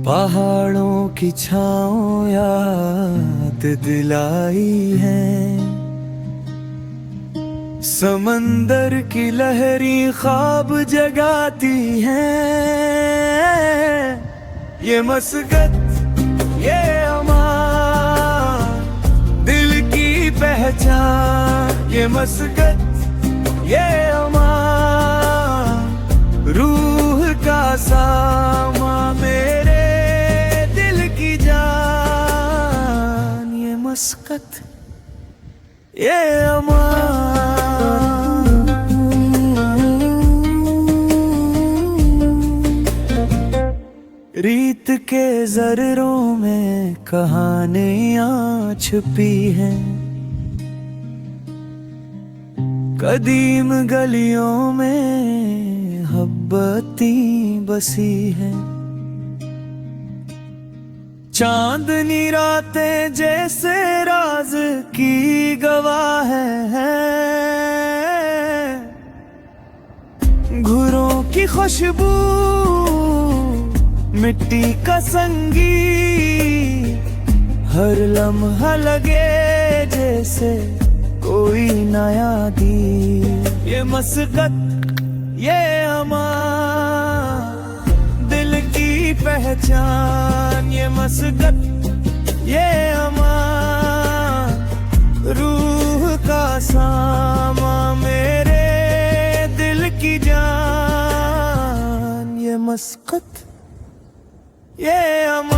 पहाड़ों की छाँव याद दिलाई है, समंदर की लहरी ख्वाब जगाती हैं। ये मस्कत ये अमान दिल की पहचान, ये मस्कत ये अमान रूह का सामा, मेरे दिल की जान। ये मस्कत ये अमान। रीत के जर्रों में कहानियां छुपी हैं, कदीम गलियों में हब्बती बसी है। चांदनी रातें जैसे राज की गवाह है, घुरों की खुशबू मिट्टी का संगीत, हर लम्हा लगे जैसे कोई नया गीत। ये मस्कत ये अमान दिल की पहचान, ये मस्कत ये अमान रूह का सामा, मेरे दिल की जान। ये मस्कत ये अमान।